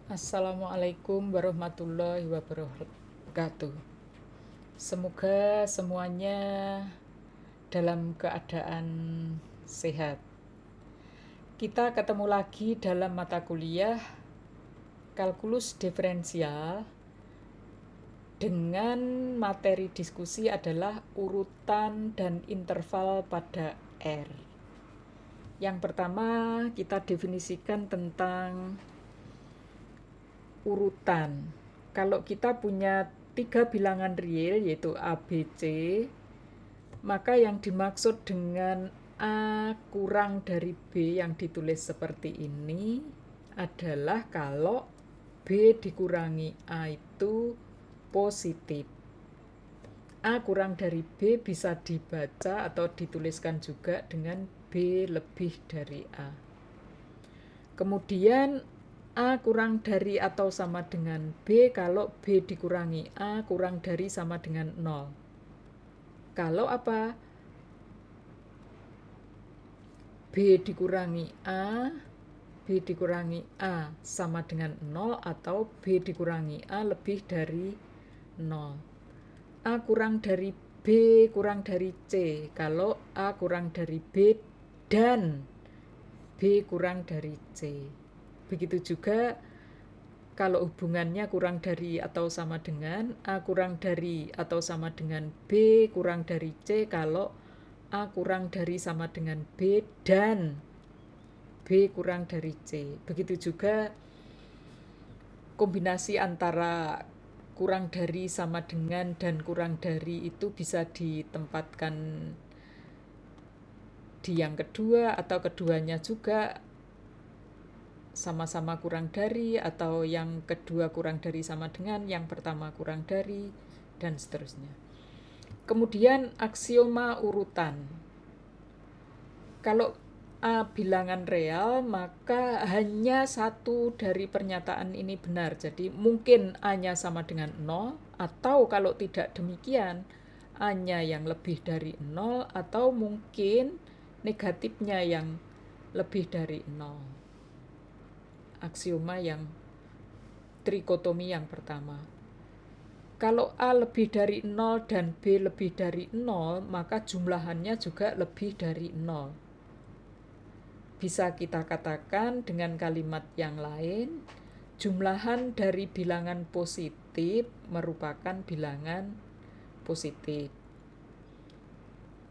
Assalamualaikum warahmatullahi wabarakatuh. Semoga semuanya dalam keadaan sehat. Kita ketemu lagi dalam mata kuliah kalkulus diferensial dengan materi diskusi adalah urutan dan interval pada R. Yang pertama kita definisikan tentang urutan. Kalau kita punya 3 bilangan real yaitu A, B, C, maka yang dimaksud dengan A kurang dari B yang ditulis seperti ini adalah kalau B dikurangi A itu positif. A kurang dari B bisa dibaca atau dituliskan juga dengan B lebih dari A. Kemudian A kurang dari atau sama dengan B kalau B dikurangi A kurang dari sama dengan 0. Kalau apa? B dikurangi A sama dengan 0 atau B dikurangi A lebih dari 0. A kurang dari B kurang dari C kalau A kurang dari B dan B kurang dari C. Begitu juga kalau hubungannya kurang dari atau sama dengan A kurang dari atau sama dengan B kurang dari C kalau A kurang dari sama dengan B dan B kurang dari C. Begitu juga kombinasi antara kurang dari sama dengan dan kurang dari itu bisa ditempatkan di yang kedua atau keduanya juga sama-sama kurang dari, atau yang kedua kurang dari sama dengan, yang pertama kurang dari, dan seterusnya. Kemudian aksioma urutan. Kalau A bilangan real, maka hanya satu dari pernyataan ini benar. Jadi mungkin A-nya sama dengan 0, atau kalau tidak demikian, A-nya yang lebih dari 0, atau mungkin negatifnya yang lebih dari 0. Aksioma yang trikotomi yang pertama. Kalau A lebih dari 0 dan B lebih dari 0, maka jumlahannya juga lebih dari 0. Bisa kita katakan dengan kalimat yang lain, jumlahan dari bilangan positif merupakan bilangan positif.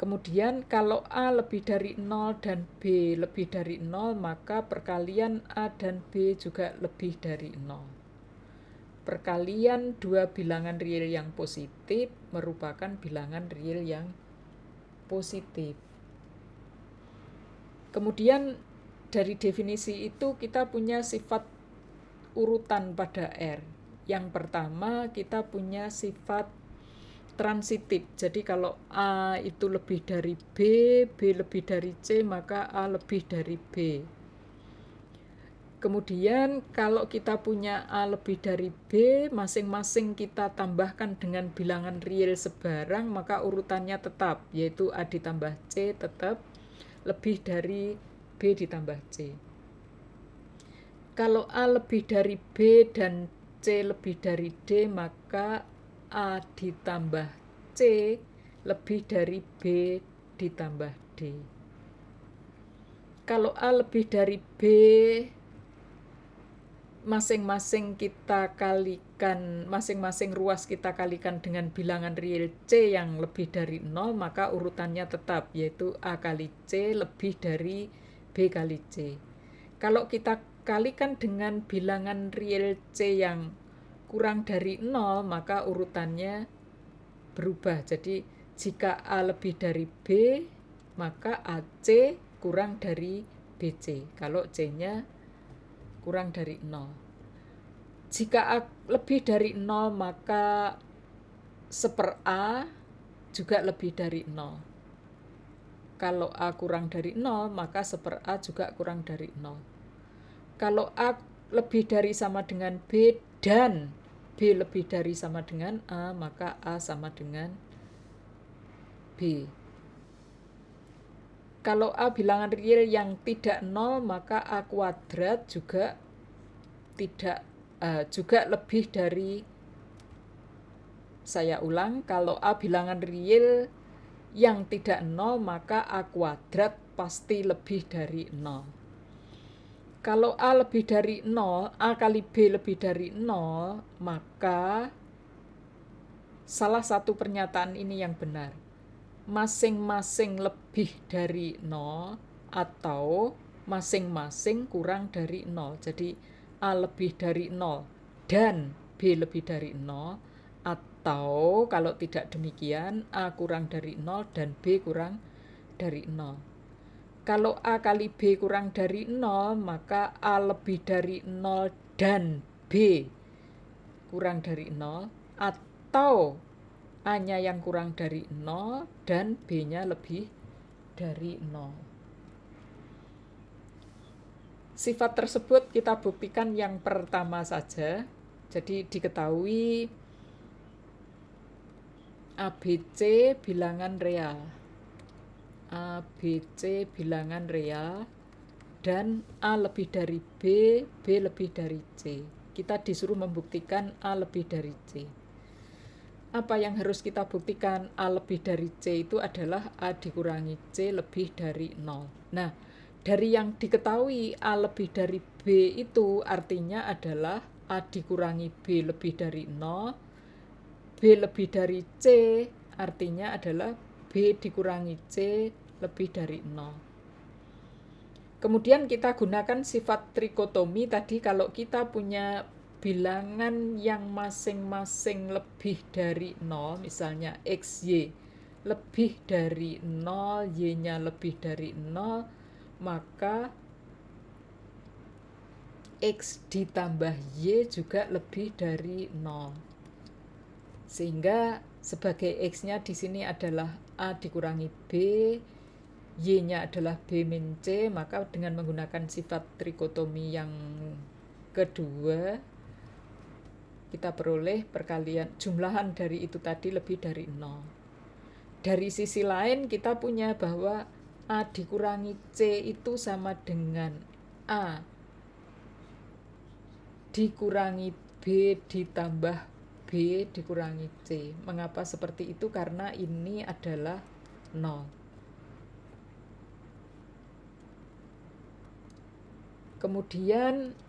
Kemudian kalau A lebih dari 0 dan B lebih dari 0, maka perkalian A dan B juga lebih dari 0. Perkalian dua bilangan real yang positif merupakan bilangan real yang positif. Kemudian dari definisi itu kita punya sifat urutan pada R. Yang pertama kita punya sifat transitif. Jadi kalau A itu lebih dari B, B lebih dari C, maka A lebih dari B. Kemudian kalau kita punya A lebih dari B, masing-masing kita tambahkan dengan bilangan real sebarang, maka urutannya tetap, yaitu A ditambah C tetap lebih dari B ditambah C. Kalau A lebih dari B dan C lebih dari D, maka A ditambah C lebih dari B ditambah D. Kalau A lebih dari B, masing-masing ruas kita kalikan dengan bilangan real C yang lebih dari 0, maka urutannya tetap, yaitu A kali C lebih dari B kali C. Kalau kita kalikan dengan bilangan real C yang kurang dari 0, maka urutannya berubah. Jadi jika A lebih dari B, maka AC kurang dari BC. Kalau C-nya kurang dari 0. Jika A lebih dari 0, maka 1/A juga lebih dari 0. Kalau A kurang dari 0, maka 1/A juga kurang dari 0. Kalau A lebih dari sama dengan B dan B lebih dari sama dengan A, maka A sama dengan B. Kalau A bilangan real yang tidak 0, maka A kuadrat juga tidak juga lebih dari, saya ulang, kalau A bilangan real yang tidak 0, maka A kuadrat pasti lebih dari 0. Kalau A lebih dari 0, A kali B lebih dari 0, maka salah satu pernyataan ini yang benar. Masing-masing lebih dari 0 atau masing-masing kurang dari 0. Jadi A lebih dari 0 dan B lebih dari 0, atau kalau tidak demikian A kurang dari 0 dan B kurang dari 0. Kalau A kali B kurang dari 0, maka A lebih dari 0 dan B kurang dari 0, atau A-nya yang kurang dari 0 dan B-nya lebih dari 0. Sifat tersebut kita buktikan yang pertama saja. Jadi diketahui ABC bilangan real. ABC bilangan real dan A lebih dari B, B lebih dari C. Kita disuruh membuktikan A lebih dari C. Apa yang harus kita buktikan? A lebih dari C itu adalah A dikurangi C lebih dari 0. Nah, dari yang diketahui A lebih dari B itu artinya adalah A dikurangi B lebih dari 0, B lebih dari C artinya adalah B dikurangi C lebih dari 0. Kemudian kita gunakan sifat trikotomi tadi. Kalau kita punya bilangan yang masing-masing lebih dari 0, misalnya XY lebih dari 0, Y-nya lebih dari 0, maka X ditambah Y juga lebih dari 0. Sehingga sebagai X-nya di sini adalah A dikurangi B, Y-nya adalah B min C, maka dengan menggunakan sifat trikotomi yang kedua, kita peroleh perkalian jumlahan dari itu tadi lebih dari 0. Dari sisi lain kita punya bahwa A dikurangi C itu sama dengan A dikurangi B ditambah B dikurangi C. Mengapa seperti itu? Karena ini adalah 0. Kemudian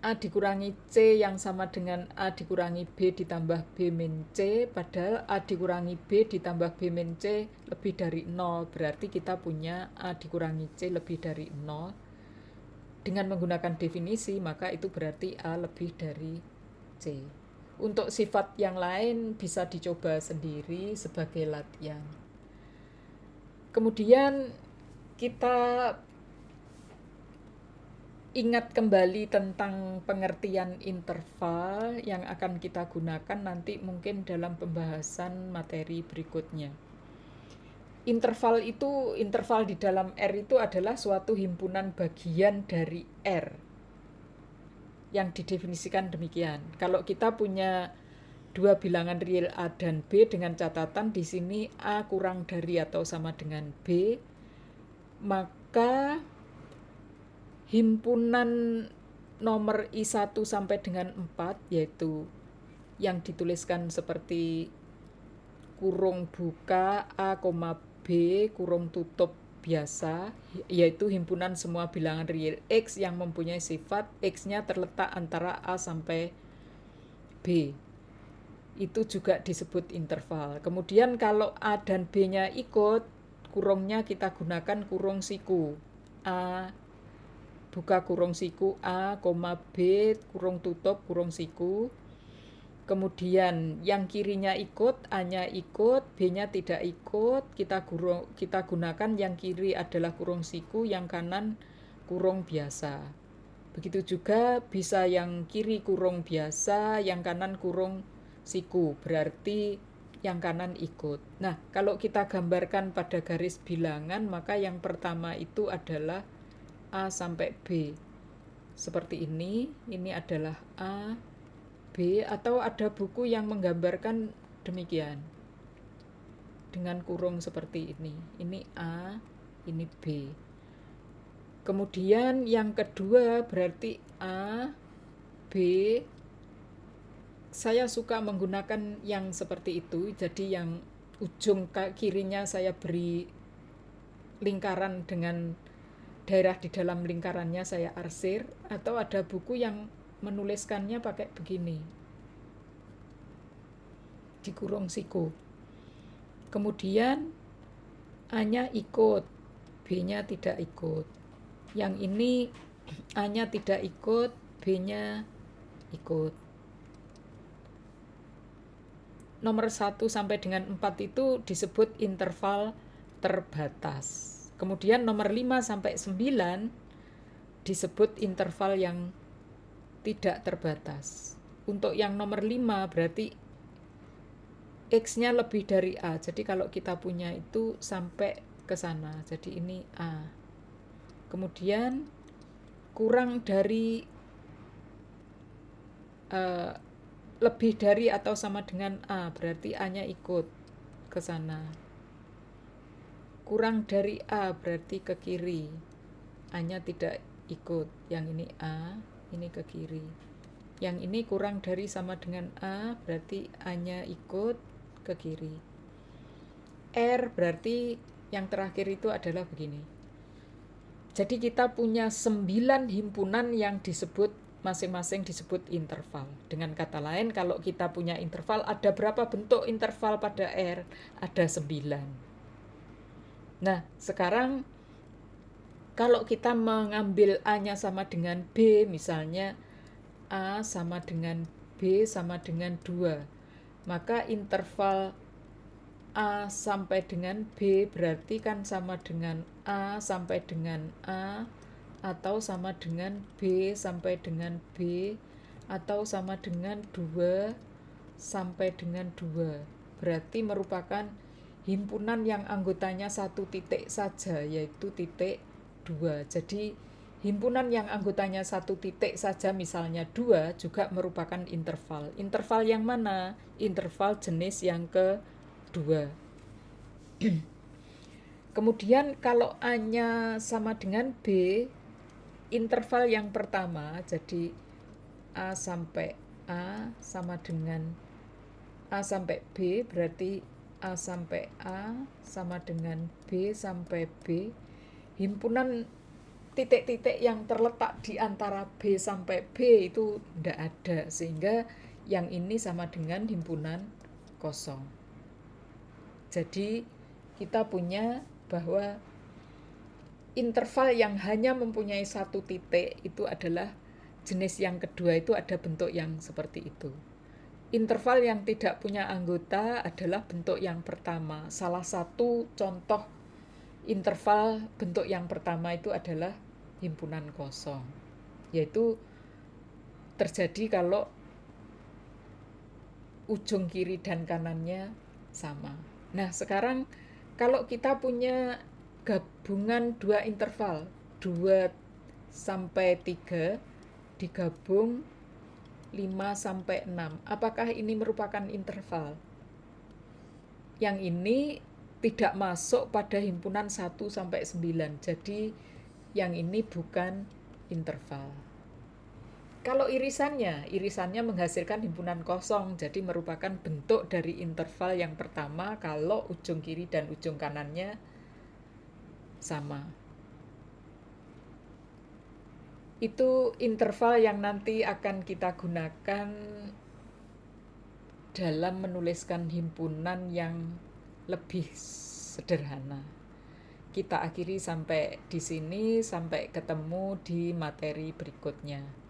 A dikurangi C yang sama dengan A dikurangi B ditambah B min C, padahal A dikurangi B ditambah B min C lebih dari 0. Berarti kita punya A dikurangi C lebih dari 0. Dengan menggunakan definisi, maka itu berarti A lebih dari C. Untuk sifat yang lain bisa dicoba sendiri sebagai latihan. Kemudian kita ingat kembali tentang pengertian interval yang akan kita gunakan nanti mungkin dalam pembahasan materi berikutnya. Interval di dalam R itu adalah suatu himpunan bagian dari R yang didefinisikan demikian. Kalau kita punya dua bilangan real A dan B dengan catatan di sini A kurang dari atau sama dengan B, maka himpunan nomor I1 sampai dengan 4, yaitu yang dituliskan seperti kurung buka A, B, kurung tutup biasa, yaitu himpunan semua bilangan real X yang mempunyai sifat X-nya terletak antara A sampai B. Itu juga disebut interval. Kemudian kalau A dan B-nya ikut, kurungnya kita gunakan kurung siku. A buka kurung siku A, B, kurung tutup kurung siku. Kemudian yang kirinya ikut, A-nya ikut, B-nya tidak ikut, kita gunakan yang kiri adalah kurung siku, yang kanan kurung biasa. Begitu juga bisa yang kiri kurung biasa, yang kanan kurung siku, berarti yang kanan ikut. Nah, kalau kita gambarkan pada garis bilangan, maka yang pertama itu adalah A sampai B. Seperti ini adalah A, B, atau ada buku yang menggambarkan demikian dengan kurung seperti ini. Ini A, ini B. Kemudian yang kedua berarti A, B. Saya suka menggunakan yang seperti itu, jadi yang ujung kirinya saya beri lingkaran dengan daerah di dalam lingkarannya saya arsir, atau ada buku yang menuliskannya pakai begini, dikurung siku. Kemudian A-nya ikut, B-nya tidak ikut. Yang ini A-nya tidak ikut, B-nya ikut. Nomor 1 sampai dengan 4 itu disebut interval terbatas. Kemudian nomor 5 sampai 9 disebut interval yang tidak terbatas. Untuk yang nomor 5 berarti X-nya lebih dari A. Jadi kalau kita punya itu sampai ke sana. Jadi ini A. Kemudian kurang dari lebih dari atau sama dengan A, berarti A-nya ikut ke sana. Kurang dari A berarti ke kiri, A-nya tidak ikut. Yang ini A, ini ke kiri. Yang ini kurang dari sama dengan A, berarti A-nya ikut ke kiri. R berarti yang terakhir itu adalah begini. Jadi kita punya 9 himpunan yang disebut masing-masing disebut interval. Dengan kata lain, kalau kita punya interval, ada berapa bentuk interval pada R? Ada 9. Nah, sekarang kalau kita mengambil A-nya sama dengan B, misalnya A sama dengan B sama dengan 2, maka interval A sampai dengan B berarti kan sama dengan A sampai dengan A, atau sama dengan B sampai dengan B, atau sama dengan 2 sampai dengan 2. Berarti merupakan himpunan yang anggotanya satu titik saja, yaitu titik 2. Jadi himpunan yang anggotanya satu titik saja, misalnya 2, juga merupakan interval. Interval yang mana? Interval jenis yang kedua. Kemudian kalau A-nya sama dengan B, interval yang pertama, jadi A sampai A sama dengan A sampai B, berarti A sampai A sama dengan B sampai B. Himpunan titik-titik yang terletak di antara B sampai B itu tidak ada, sehingga yang ini sama dengan himpunan kosong. Jadi kita punya bahwa interval yang hanya mempunyai satu titik itu adalah jenis yang kedua, itu ada bentuk yang seperti itu. Interval yang tidak punya anggota adalah bentuk yang pertama. Salah satu contoh interval bentuk yang pertama itu adalah himpunan kosong, yaitu terjadi kalau ujung kiri dan kanannya sama. Nah, sekarang kalau kita punya gabungan dua interval, 2 sampai 3 digabung 5 sampai 6. Apakah ini merupakan interval? Yang ini tidak masuk pada himpunan 1 sampai 9. Jadi yang ini bukan interval. Kalau irisannya menghasilkan himpunan kosong, jadi merupakan bentuk dari interval yang pertama kalau ujung kiri dan ujung kanannya sama. Itu interval yang nanti akan kita gunakan dalam menuliskan himpunan yang lebih sederhana. Kita akhiri sampai di sini, sampai ketemu di materi berikutnya.